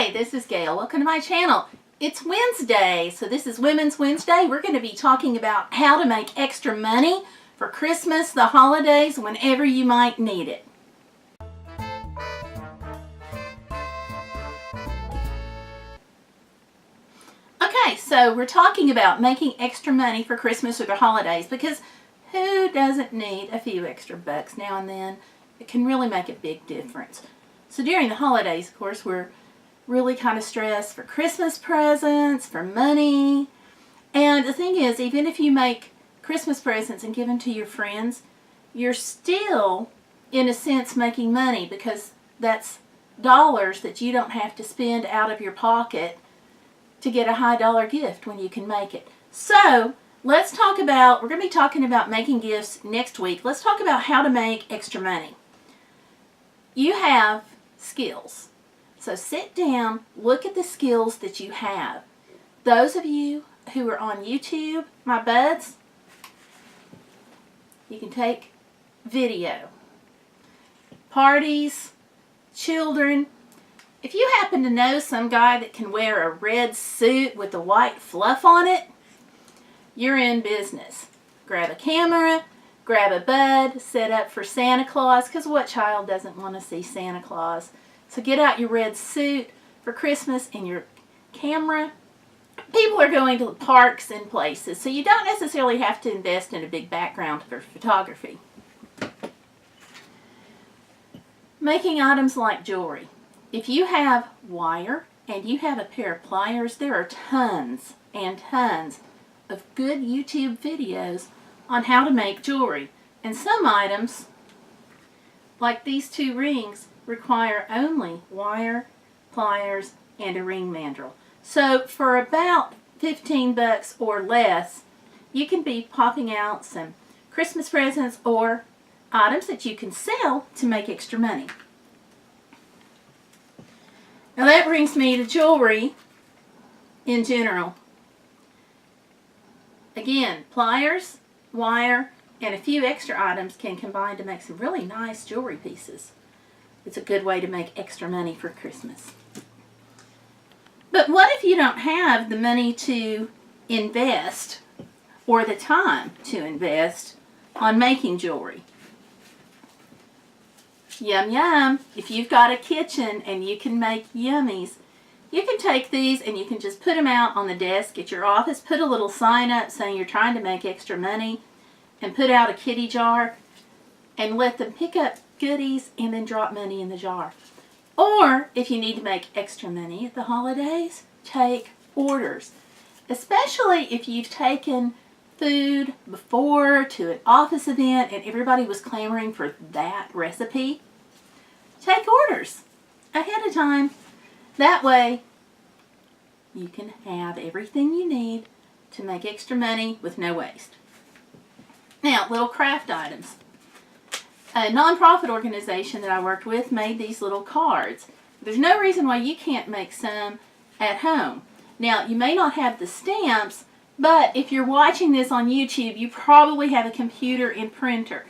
Hi, this is Gail. Welcome to my channel. It's Wednesday, so this is Women's Wednesday. We're going to be talking about how to make extra money for Christmas, the holidays, whenever you might need it. Okay, so we're talking about making extra money for Christmas or the holidays because who doesn't need a few extra bucks now and then? It can really make a big difference. So during the holidays, of course, we're really kind of stressed for Christmas presents, for money. And the thing is, even if you make Christmas presents and give them to your friends, you're still, in a sense, making money because that's dollars that you don't have to spend out of your pocket to get a high dollar gift when you can make it. So let's talk about, we're going to be talking about making gifts next week. Let's talk about how to make extra money. You have skills. So sit down, look at the skills that you have. Those of you who are on YouTube, my buds, you can take video. Parties, children. If you happen to know some guy that can wear a red suit with a white fluff on it, you're in business. Grab a camera, grab a bud, set up for Santa Claus, because what child doesn't want to see Santa Claus? So get out your red suit for Christmas and your camera. People are going to parks and places, so you don't necessarily have to invest in a big background for photography. Making items like jewelry. If you have wire and you have a pair of pliers, there are tons and tons of good YouTube videos on how to make jewelry. And some items, like these two rings, require only wire, pliers, and a ring mandrel. So for about 15 bucks or less, you can be popping out some Christmas presents or items that you can sell to make extra money. Now that brings me to jewelry in general. Again, pliers, wire, and a few extra items can combine to make some really nice jewelry pieces. It's a good way to make extra money for Christmas. But what if you don't have the money to invest or the time to invest on making jewelry? Yum yum. If you've got a kitchen and you can make yummies, you can take these and you can just put them out on the desk at your office, put a little sign up saying you're trying to make extra money, and put out a kitty jar and let them pick up goodies and then drop money in the jar. Or if you need to make extra money at the holidays, take orders. Especially if you've taken food before to an office event and everybody was clamoring for that recipe. Take orders ahead of time. That way you can have everything you need to make extra money with no waste. Now, little craft items. A nonprofit organization that I worked with made these little cards. There's no reason why you can't make some at home. Now, you may not have the stamps, but if you're watching this on YouTube, you probably have a computer and printer.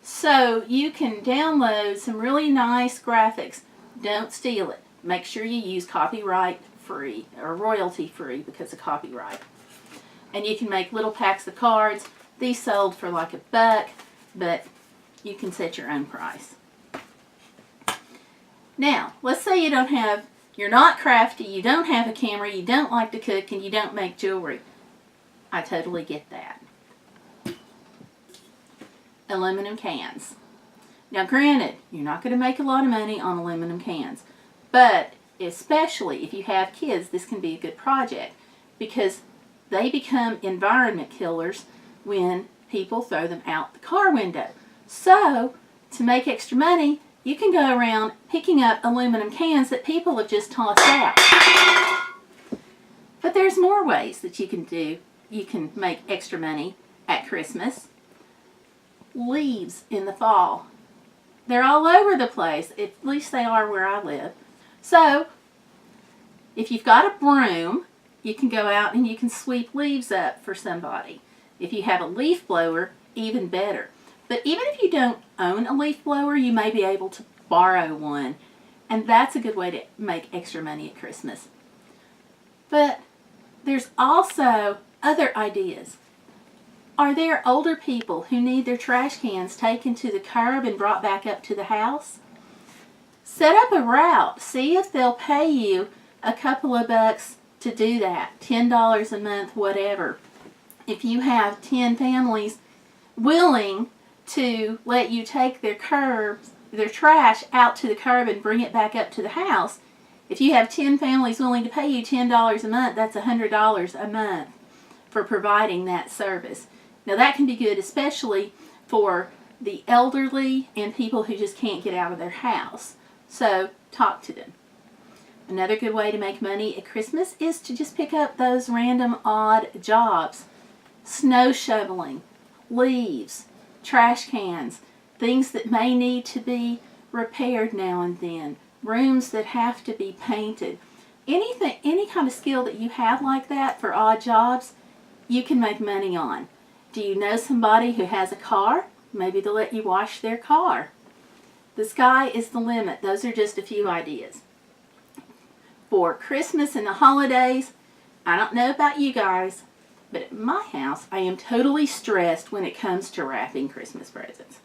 So you can download some really nice graphics. Don't steal it. Make sure you use copyright free or royalty free because of copyright. And you can make little packs of cards. These sold for like $1, but you can set your own price. Now, let's say you're not crafty, you don't have a camera, you don't like to cook, and you don't make jewelry. I totally get that. Aluminum cans. Now granted, you're not going to make a lot of money on aluminum cans, but especially if you have kids, this can be a good project because they become environment killers when people throw them out the car window. So, to make extra money, you can go around picking up aluminum cans that people have just tossed out. But there's more ways that you can do. You can make extra money at Christmas. Leaves in the fall. They're all over the place. At least they are where I live. So, if you've got a broom, you can go out and you can sweep leaves up for somebody. If you have a leaf blower, even better. But even if you don't own a leaf blower, you may be able to borrow one And that's a good way to make extra money at Christmas. But there's also other ideas. Are there older people who need their trash cans taken to the curb and brought back up to the house? Set up a route. See if they'll pay you a couple of bucks to do that. $10 a month, whatever. If you have 10 families willing to let you take their trash out to the curb and bring it back up to the house, if you have 10 families willing to pay you $10 a month, that's $100 a month for providing that service. Now that can be good, especially for the elderly and people who just can't get out of their house. So talk to them. Another good way to make money at Christmas is to just pick up those random odd jobs. Snow shoveling, leaves, trash cans, things that may need to be repaired now and then, rooms that have to be painted. Anything, any kind of skill that you have like that for odd jobs, you can make money on. Do you know somebody who has a car? Maybe they'll let you wash their car. The sky is the limit. Those are just a few ideas. For Christmas and the holidays, I don't know about you guys, but at my house, I am totally stressed when it comes to wrapping Christmas presents.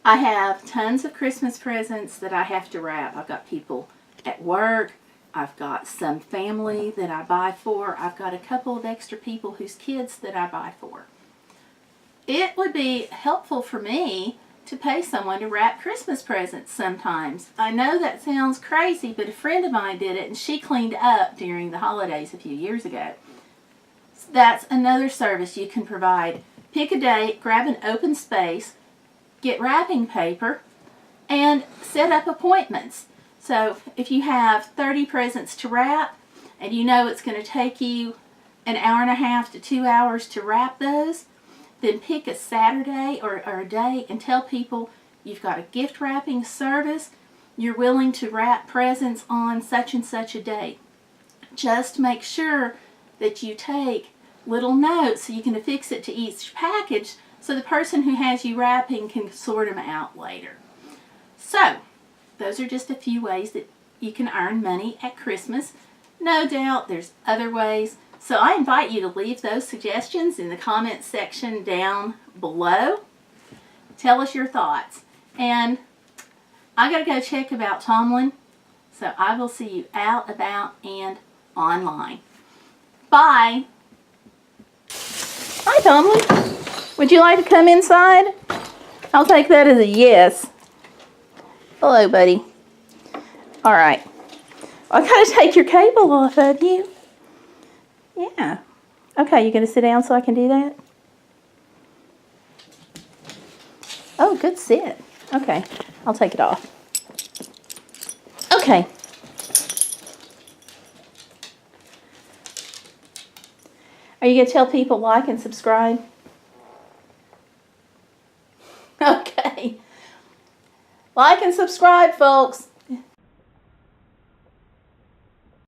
I have tons of Christmas presents that I have to wrap. I've got people at work. I've got some family that I buy for. I've got a couple of extra people whose kids that I buy for. It would be helpful for me to pay someone to wrap Christmas presents sometimes. I know that sounds crazy, but a friend of mine did it, and she cleaned up during the holidays a few years ago. So that's another service you can provide. Pick a date, grab an open space, get wrapping paper, and set up appointments. So if you have 30 presents to wrap, and you know it's going to take you an hour and a half to 2 hours to wrap those, then pick a Saturday or a day and tell people you've got a gift wrapping service. You're willing to wrap presents on such and such a day. Just make sure that you take little notes so you can affix it to each package so the person who has you wrapping can sort them out later. So, those are just a few ways that you can earn money at Christmas. No doubt there's other ways. So I invite you to leave those suggestions in the comments section down below. Tell us your thoughts. And I got to go check about Tomlin. So I will see you out, about, and online. Bye. Hi, Tomlin. Would you like to come inside? I'll take that as a yes. Hello, buddy. All right. I got to take your cable off of you. Yeah. Okay, you going to sit down so I can do that? Oh, good sit. Okay, I'll take it off. Okay. Are you going to tell people like and subscribe? Okay. Like and subscribe, folks.